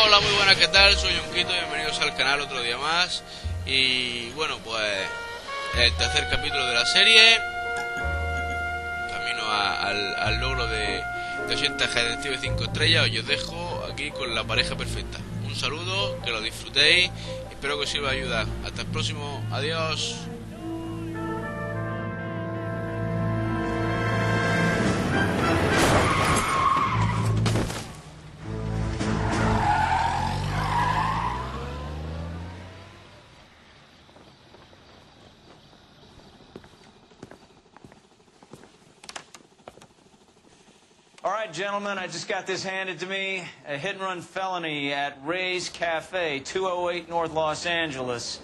Hola, muy buenas, ¿qué tal? Soy Cinco, bienvenidos al canal otro día más. Y bueno, pues el tercer capítulo de la serie, camino al logro de 200 detectives 5 estrellas. Os dejo aquí con la pareja perfecta. Un saludo, que lo disfrutéis, espero que os sirva de ayuda. Hasta el próximo, adiós. All right, gentlemen, I just got this handed to me. A hit-and-run felony at Ray's Cafe, 208 North Los Angeles.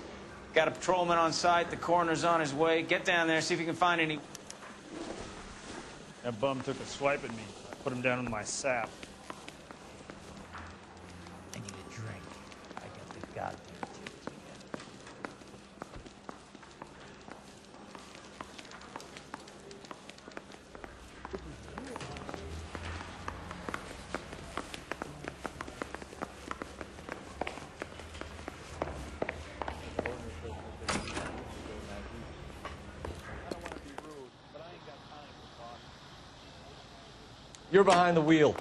Got a patrolman on site. The coroner's on his way. Get down there, see if you can find any... That bum took a swipe at me. I put him down in my sap. I need a drink. I got the goddamn tickets again. You're behind the wheel.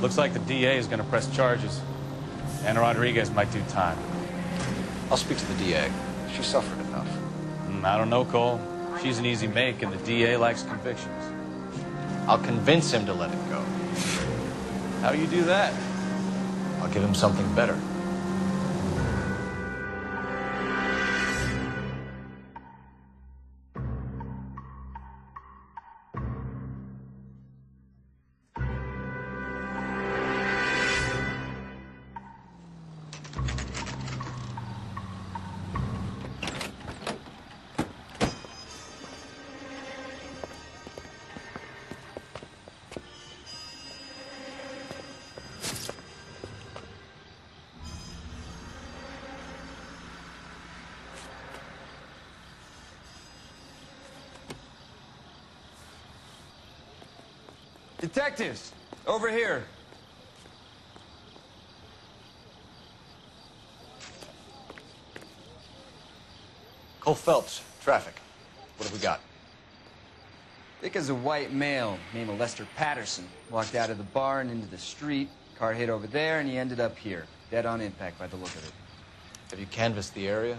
Looks like the DA is going to press charges. Anna Rodriguez might do time. I'll speak to the DA. She suffered enough. I don't know, Cole. She's an easy make, and the DA likes convictions. I'll convince him to let it go. How do you do that? I'll give him something better. Detectives, over here. Cole Phelps, traffic. What have we got? Thick as a white male named Lester Patterson. Walked out of the bar and into the street. Car hit over there, and he ended up here. Dead on impact by the look of it. Have you canvassed the area?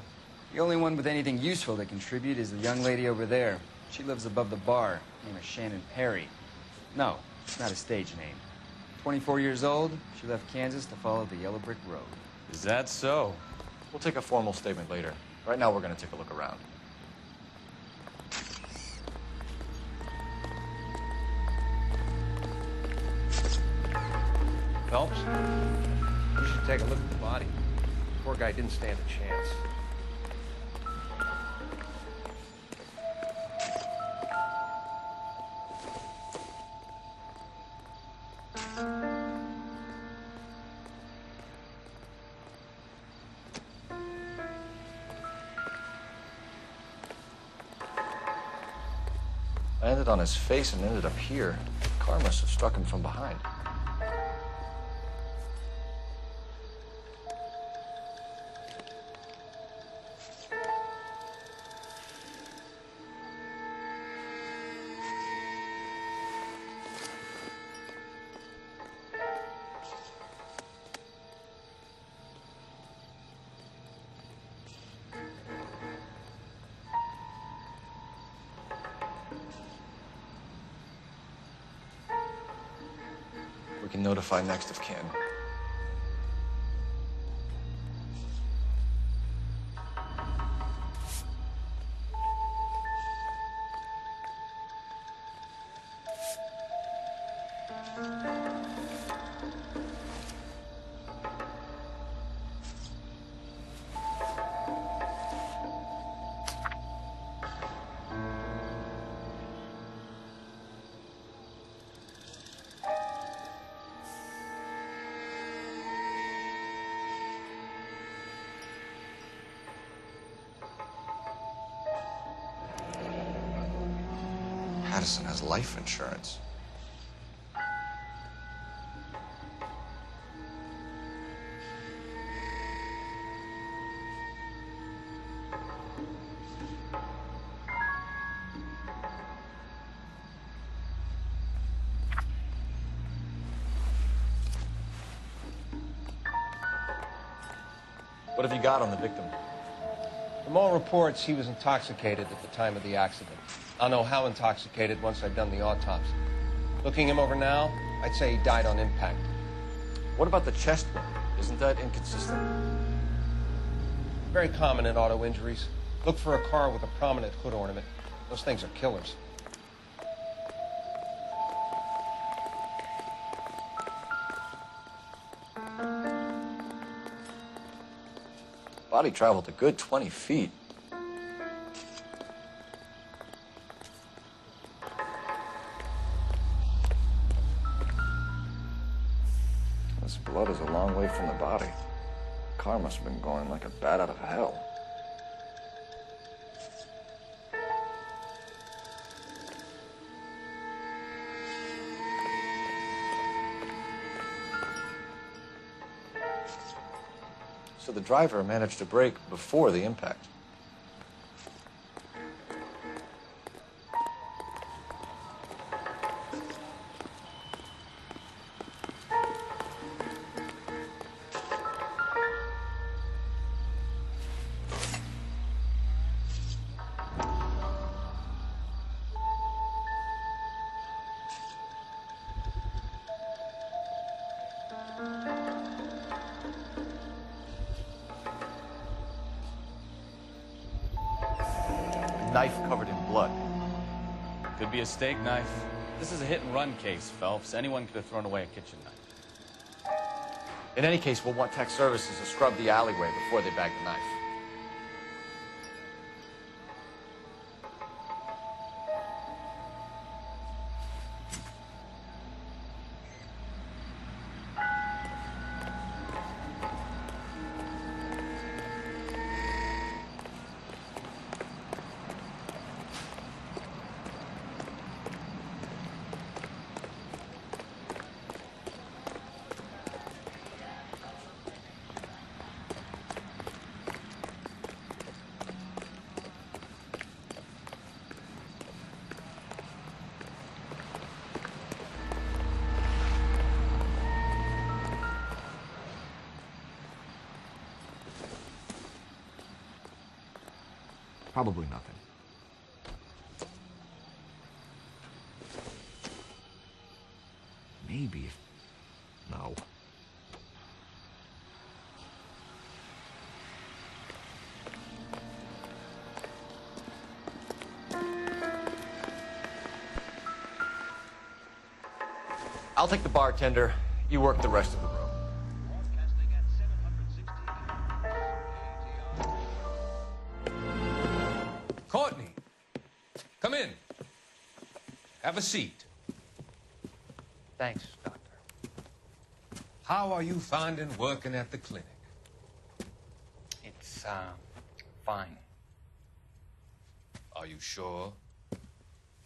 The only one with anything useful to contribute is the young lady over there. She lives above the bar. Name is Shannon Perry. No, it's not a stage name. 24 years old, she left Kansas to follow the yellow brick road. Is that so? We'll take a formal statement later. Right now, we're going to take a look around. Phelps, you should take a look at the body. Poor guy didn't stand a chance. Landed on his face and ended up here. The car must have struck him from behind. We can notify next of kin. Madison has life insurance. What have you got on the victim? From all reports, he was intoxicated at the time of the accident. I'll know how intoxicated once I've done the autopsy. Looking him over now, I'd say he died on impact. What about the chest wound? Isn't that inconsistent? Very common in auto injuries. Look for a car with a prominent hood ornament. Those things are killers. Body traveled a good 20 feet. This blood is a long way from the body. The car must have been going like a bat out of hell. So the driver managed to brake before the impact. Knife covered in blood. Could be a steak knife. This is a hit-and-run case, Phelps. Anyone could have thrown away a kitchen knife. In any case, we'll want tech services to scrub the alleyway before they bag the knife. Probably nothing. Maybe if... No. I'll take the bartender. You work the rest of the room. Courtney, come in. Have a seat. Thanks, Doctor. How are you finding working at the clinic? It's, fine. Are you sure?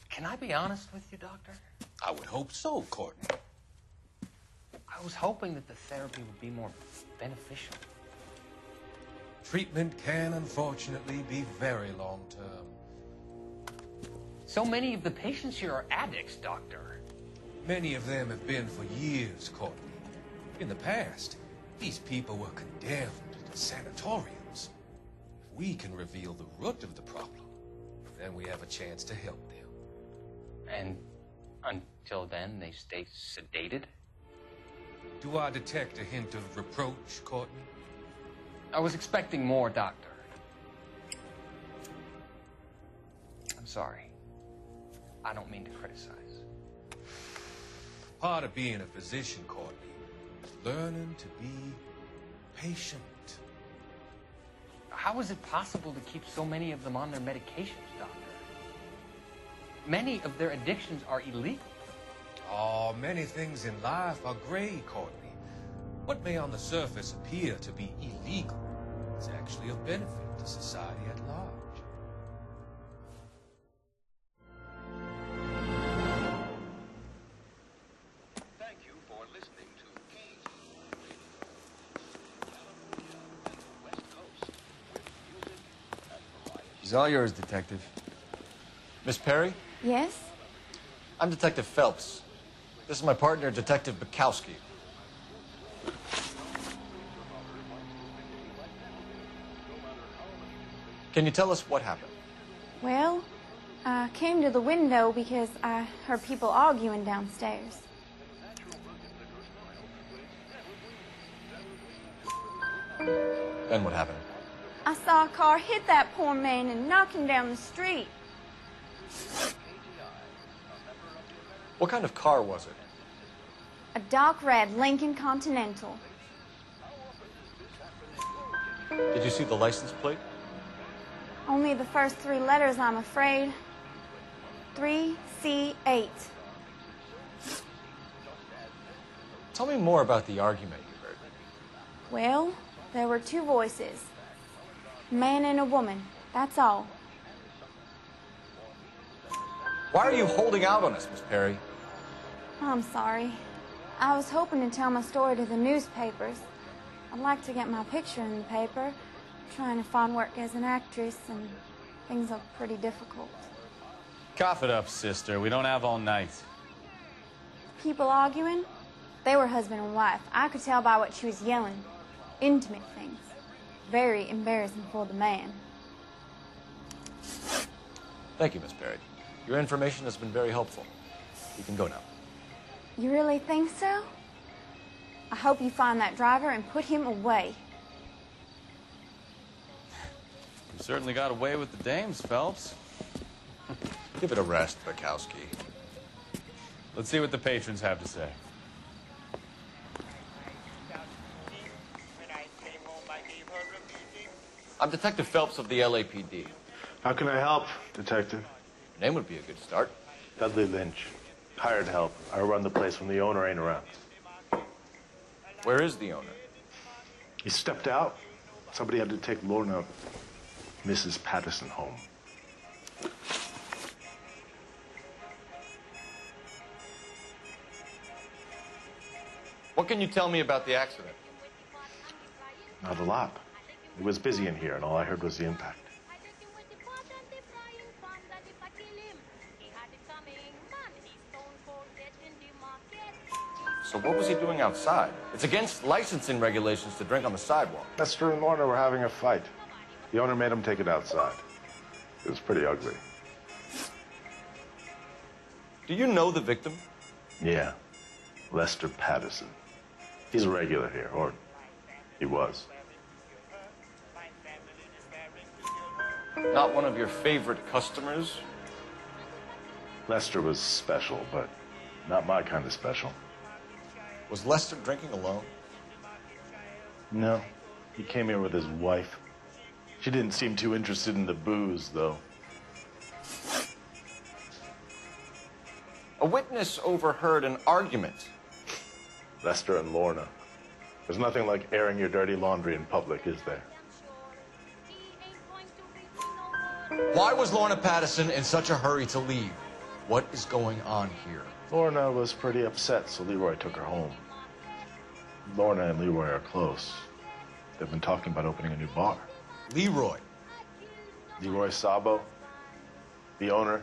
Can I be honest with you, Doctor? I would hope so, Courtney. I was hoping that the therapy would be more beneficial. Treatment can, unfortunately, be very long-term. So many of the patients here are addicts, Doctor. Many of them have been for years, Courtney. In the past, these people were condemned to sanatoriums. If we can reveal the root of the problem, then we have a chance to help them. And until then, they stay sedated? Do I detect a hint of reproach, Courtney? I was expecting more, Doctor. I'm sorry. I don't mean to criticize. Part of being a physician, Courtney, is learning to be patient. How is it possible to keep so many of them on their medications, Doctor? Many of their addictions are illegal. Oh, many things in life are gray, Courtney. What may on the surface appear to be illegal is actually of benefit to society at large. She's all yours, Detective. Miss Perry? Yes? I'm Detective Phelps. This is my partner, Detective Bukowski. Can you tell us what happened? Well, I came to the window because I heard people arguing downstairs. Then what happened? I saw a car hit that poor man and knock him down the street. What kind of car was it? A dark red Lincoln Continental. Did you see the license plate? Only the first 3 letters, I'm afraid. 3C8. Tell me more about the argument you heard. Well, there were 2 voices. A man and a woman, that's all. Why are you holding out on us, Miss Perry? I'm sorry. I was hoping to tell my story to the newspapers. I'd like to get my picture in the paper. Trying to find work as an actress, and things are pretty difficult. Cough it up, sister. We don't have all night. People arguing? They were husband and wife. I could tell by what she was yelling. Intimate things. Very embarrassing for the man. Thank you, Miss Perry. Your information has been very helpful. You can go now. You really think so? I hope you find that driver and put him away. You certainly got away with the dames, Phelps. Give it a rest, Bukowski. Let's see what the patrons have to say. I'm Detective Phelps of the LAPD. How can I help, Detective? Your name would be a good start. Dudley Lynch. Hired help. I run the place when the owner ain't around. Where is the owner? He stepped out. Somebody had to take Lorna, Mrs. Patterson, home. What can you tell me about the accident? Not a lot. It was busy in here, and all I heard was the impact. So what was he doing outside? It's against licensing regulations to drink on the sidewalk. Lester and Lorna were having a fight. The owner made him take it outside. It was pretty ugly. Do you know the victim? Yeah. Lester Patterson. He's a regular here, or he was. Not one of your favorite customers? Lester was special, but not my kind of special. Was Lester drinking alone? No. He came here with his wife. She didn't seem too interested in the booze, though. A witness overheard an argument. Lester and Lorna. There's nothing like airing your dirty laundry in public, is there? Why was Lorna Patterson in such a hurry to leave? What is going on here? Lorna was pretty upset, so Leroy took her home. Lorna and Leroy are close. They've been talking about opening a new bar. Leroy? Leroy Sabo, the owner.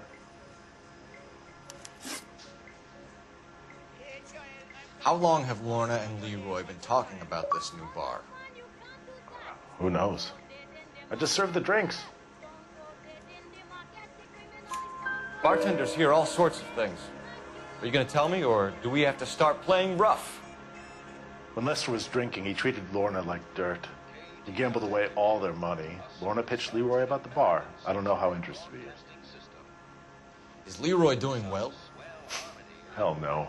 How long have Lorna and Leroy been talking about this new bar? Who knows? I just served the drinks. Bartenders hear all sorts of things. Are you going to tell me, or do we have to start playing rough? When Lester was drinking, he treated Lorna like dirt. He gambled away all their money. Lorna pitched Leroy about the bar. I don't know how interested he is. Is Leroy doing well? Hell no.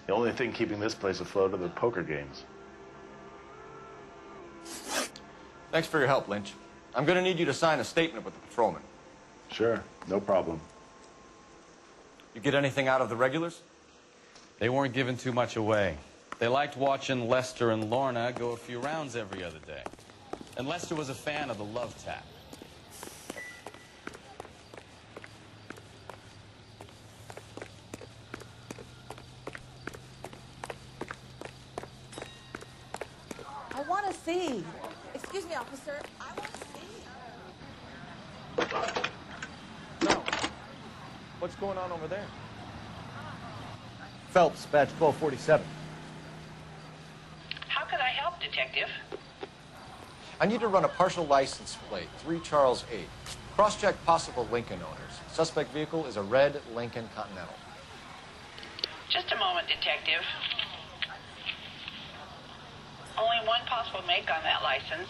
The only thing keeping this place afloat are the poker games. Thanks for your help, Lynch. I'm going to need you to sign a statement with the patrolman. Sure, no problem. You get anything out of the regulars? They weren't giving too much away. They liked watching Lester and Lorna go a few rounds every other day. And Lester was a fan of the love tap. I want to see. Excuse me, officer. I want to see. What's going on over there? Phelps, badge 1247. How could I help, Detective? I need to run a partial license plate, 3 Charles 8. Cross-check possible Lincoln owners. Suspect vehicle is a red Lincoln Continental. Just a moment, Detective. Only one possible make on that license.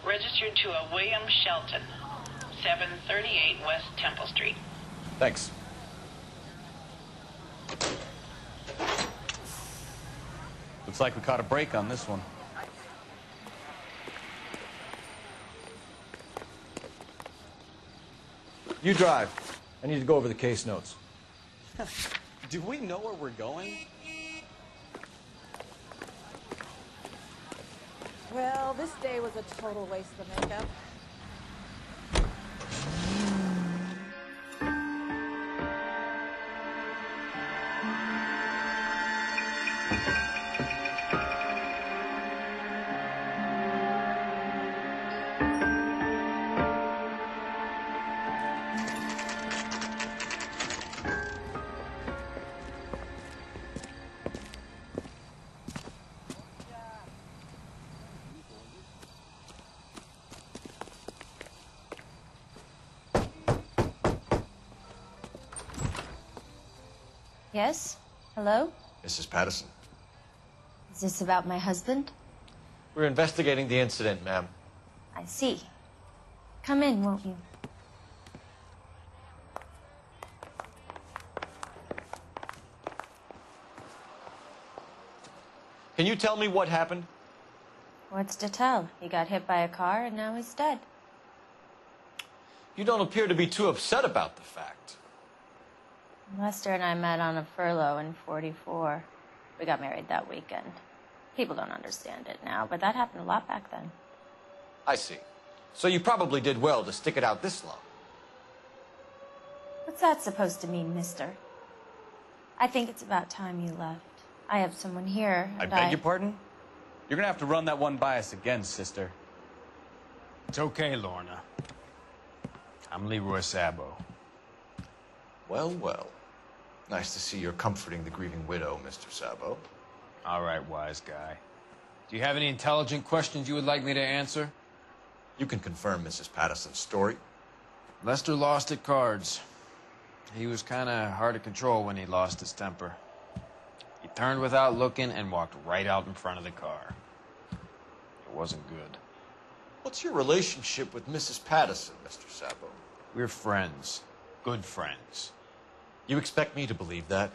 Registered to a William Shelton, 738 West Temple Street. Thanks. Looks like we caught a break on this one. You drive. I need to go over the case notes. Do we know where we're going? Well, this day was a total waste of makeup. Yes? Hello? Mrs. Patterson. Is this about my husband? We're investigating the incident, ma'am. I see. Come in, won't you? Can you tell me what happened? What's to tell? He got hit by a car and now he's dead. You don't appear to be too upset about the fact. Lester and I met on a furlough in '44. We got married that weekend. People don't understand it now, but that happened a lot back then. I see. So you probably did well to stick it out this long. What's that supposed to mean, mister? I think it's about time you left. I have someone here, I and beg your pardon? You're gonna have to run that one by us again, sister. It's okay, Lorna. I'm Leroy Sabo. Well, well. Nice to see you're comforting the grieving widow, Mr. Sabo. All right, wise guy. Do you have any intelligent questions you would like me to answer? You can confirm Mrs. Patterson's story. Lester lost at cards. He was kind of hard to control when he lost his temper. He turned without looking and walked right out in front of the car. It wasn't good. What's your relationship with Mrs. Patterson, Mr. Sabo? We're friends. Good friends. You expect me to believe that?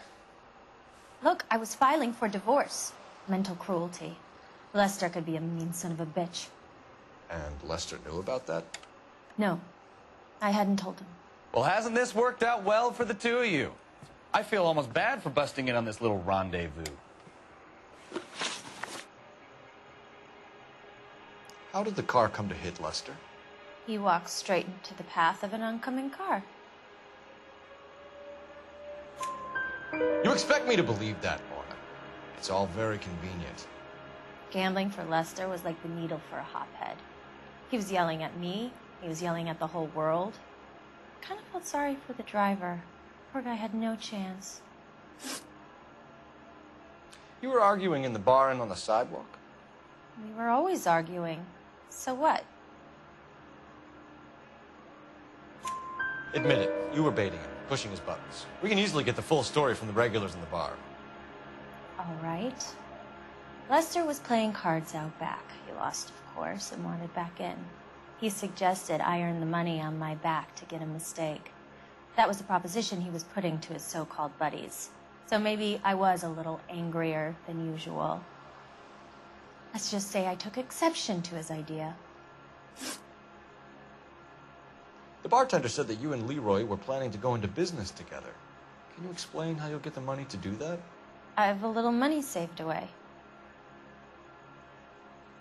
Look, I was filing for divorce. Mental cruelty. Lester could be a mean son of a bitch. And Lester knew about that? No, I hadn't told him. Well, hasn't this worked out well for the two of you? I feel almost bad for busting in on this little rendezvous. How did the car come to hit Lester? He walked straight into the path of an oncoming car. You expect me to believe that, Lorna? It's all very convenient. Gambling for Lester was like the needle for a hotbed. He was yelling at me. He was yelling at the whole world. I kind of felt sorry for the driver. Poor guy had no chance. You were arguing in the bar and on the sidewalk? We were always arguing. So what? Admit it, you were baiting him, pushing his buttons. We can easily get the full story from the regulars in the bar. All right. Lester was playing cards out back. He lost, of course, and wanted back in. He suggested I earn the money on my back to get a mistake. That was the proposition he was putting to his so-called buddies. So maybe I was a little angrier than usual. Let's just say I took exception to his idea. The bartender said that you and Leroy were planning to go into business together. Can you explain how you'll get the money to do that? I have a little money saved away.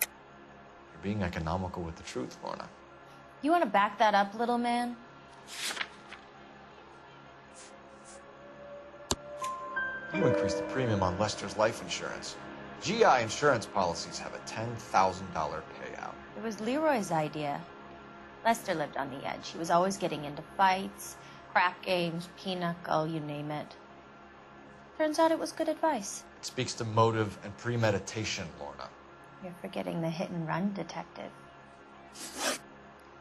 You're being economical with the truth, Lorna. You want to back that up, little man? You increased the premium on Lester's life insurance. GI insurance policies have a $10,000 payout. It was Leroy's idea. Lester lived on the edge. He was always getting into fights. Crack games, pinochle, you name it. Turns out it was good advice. It speaks to motive and premeditation, Lorna. You're forgetting the hit-and-run detective.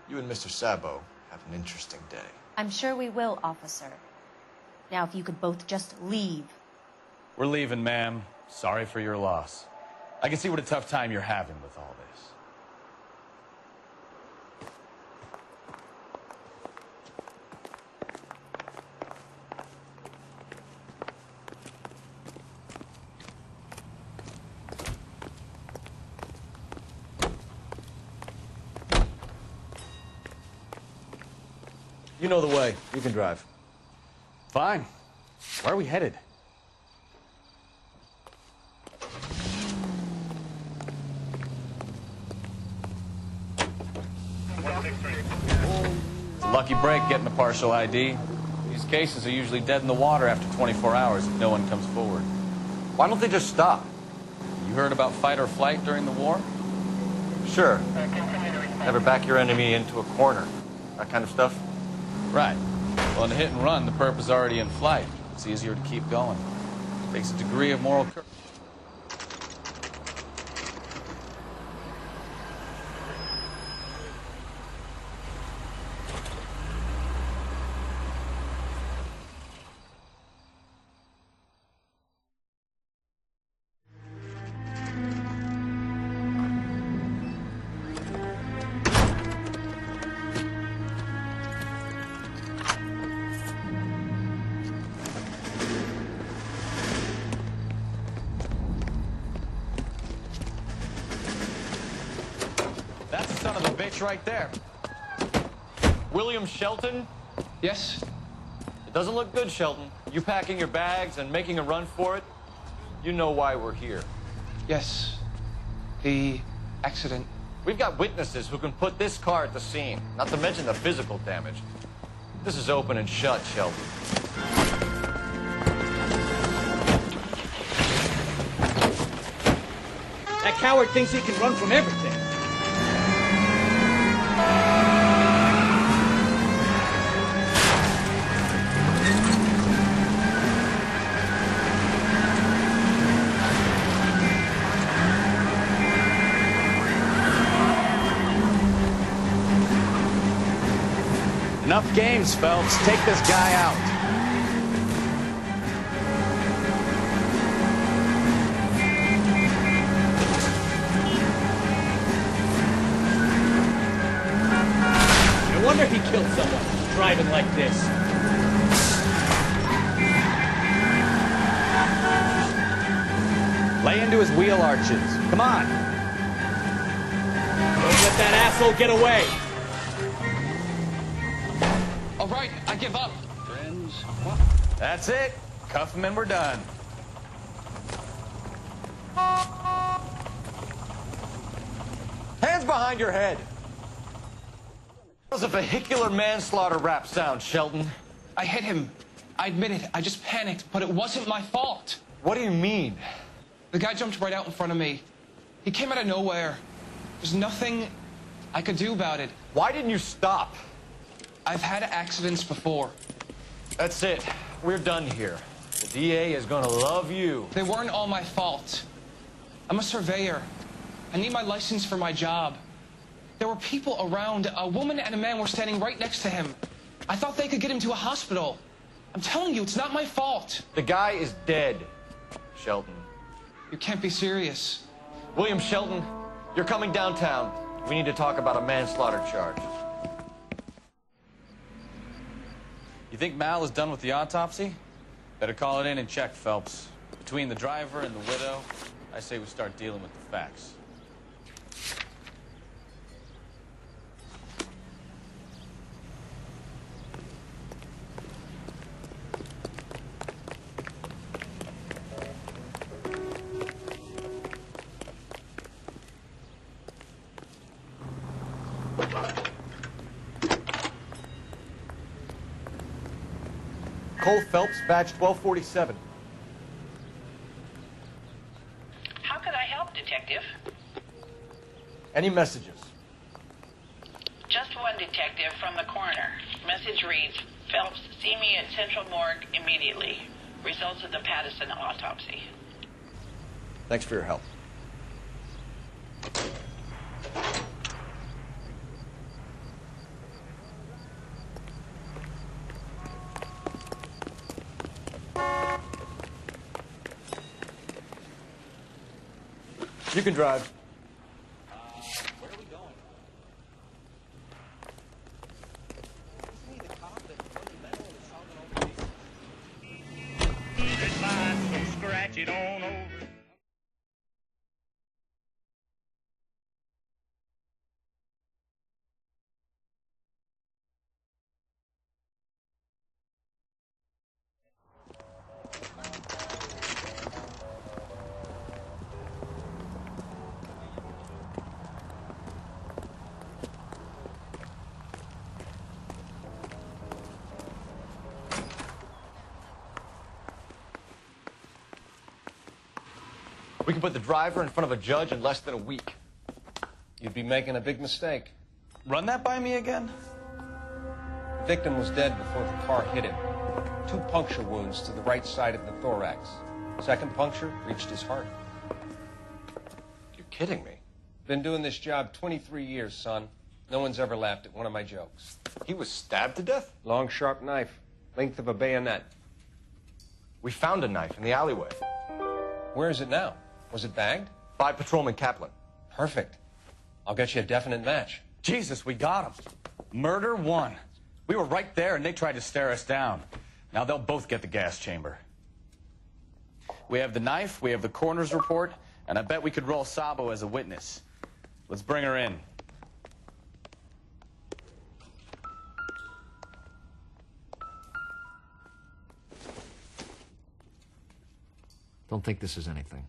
You and Mr. Sabo have an interesting day. I'm sure we will, officer. Now, if you could both just leave. We're leaving, ma'am. Sorry for your loss. I can see what a tough time you're having with all this. You know the way. You can drive. Fine. Where are we headed? It's a lucky break getting a partial ID. These cases are usually dead in the water after 24 hours if no one comes forward. Why don't they just stop? You heard about fight or flight during the war? Sure. Never back your enemy into a corner. That kind of stuff? Right. Well, in a hit and run, the perp is already in flight. It's easier to keep going. Takes a degree of moral courage. Son of a bitch right there. William Shelton? Yes? It doesn't look good, Shelton. You packing your bags and making a run for it? You know why we're here. Yes. The accident. We've got witnesses who can put this car at the scene, not to mention the physical damage. This is open and shut, Shelton. That coward thinks he can run from everything. Enough games, Phelps. Take this guy out. No wonder he killed someone driving like this. Lay into his wheel arches. Come on. Don't let that asshole get away. All right, I give up. Friends. That's it. Cuff him and we're done. Hands behind your head. That was a vehicular manslaughter rap sound, Shelton. I hit him. I admit it. I just panicked, but it wasn't my fault. What do you mean? The guy jumped right out in front of me. He came out of nowhere. There's nothing I could do about it. Why didn't you stop? I've had accidents before. That's it. We're done here. The DA is gonna love you. They weren't all my fault. I'm a surveyor. I need my license for my job. There were people around. A woman and a man were standing right next to him. I thought they could get him to a hospital. I'm telling you, it's not my fault. The guy is dead, Shelton. You can't be serious. William Shelton, you're coming downtown. We need to talk about a manslaughter charge. You think Mal is done with the autopsy? Better call it in and check, Phelps. Between the driver and the widow, I say we start dealing with the facts. Cole Phelps, badge 1247. How could I help, Detective? Any messages? Just one, Detective. detective from the coroner. Message reads, Phelps, see me at Central Morgue immediately. Results of the Patterson autopsy. Thanks for your help. You can drive. Where are we going? Isn't he the cop that fundamental and solving all the This line, so scratch it on over. We can put the driver in front of a judge in less than a week. You'd be making a big mistake. Run that by me again? The victim was dead before the car hit him. 2 puncture wounds to the right side of the thorax. Second puncture reached his heart. You're kidding me. Been doing this job 23 years, son. No one's ever laughed at one of my jokes. He was stabbed to death? Long, sharp knife. Length of a bayonet. We found a knife in the alleyway. Where is it now? Was it bagged? By Patrolman Kaplan. Perfect. I'll get you a definite match. Jesus, we got him. Murder 1. We were right there and they tried to stare us down. Now they'll both get the gas chamber. We have the knife, we have the coroner's report, and I bet we could roll Sabo as a witness. Let's bring her in. Don't think this is anything.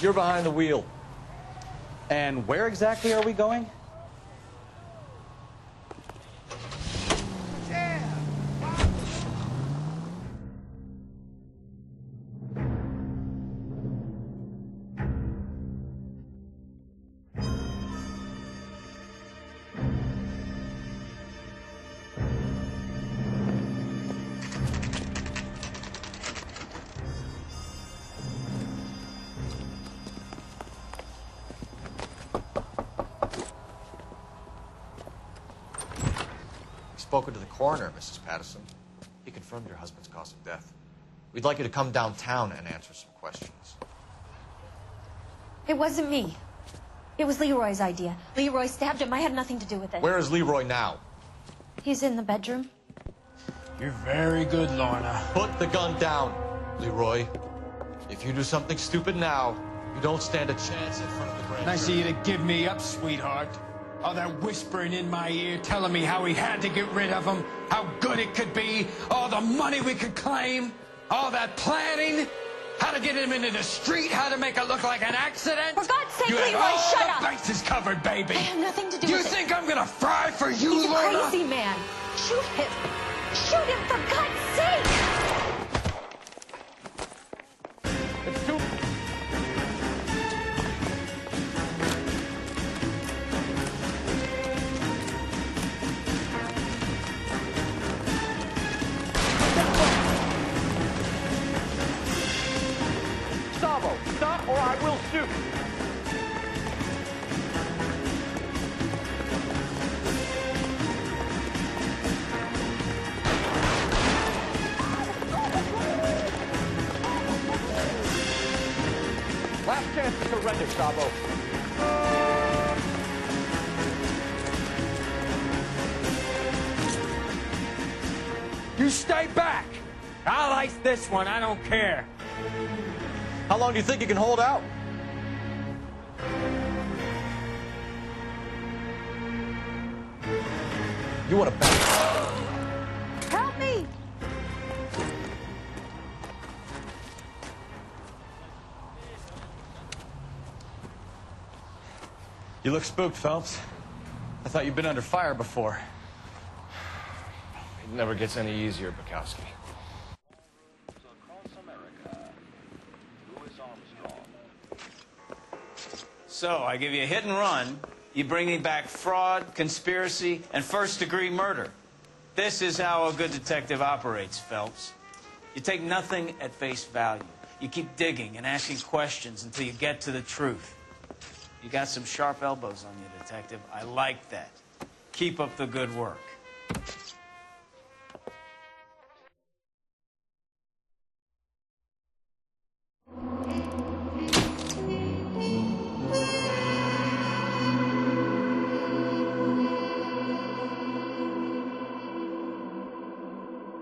You're behind the wheel. And where exactly are we going? Spoken to the coroner, Mrs. Patterson. He confirmed your husband's cause of death. We'd like you to come downtown and answer some questions. It wasn't me. It was Leroy's idea. Leroy stabbed him. I had nothing to do with it. Where is Leroy now? He's in the bedroom. You're very good, Lorna. Put the gun down, Leroy. If you do something stupid now, you don't stand a chance in front of the grand Nice of jury. you to give me up, sweetheart. All that whispering in my ear, telling me how we had to get rid of him, how good it could be, all the money we could claim, all that planning, how to get him into the street, how to make it look like an accident. For God's sake, You had Leroy, all shut the up! bases covered, baby. I have nothing to do You with it. think I'm gonna fry for you, He's a Lorna? crazy man. Shoot him. Shoot him, for God's sake! It's too... Sabo, stop or I will shoot. Last chance to surrender, Sabo. You stay back! I'll ice this one, I don't care. How long do you think you can hold out? You want to bet? Help me! You look spooked, Phelps. I thought you'd been under fire before. It never gets any easier, Bukowski. So, I give you a hit and run. You bring me back fraud, conspiracy, and first-degree murder. This is how a good detective operates, Phelps. You take nothing at face value. You keep digging and asking questions until you get to the truth. You got some sharp elbows on you, detective. I like that. Keep up the good work.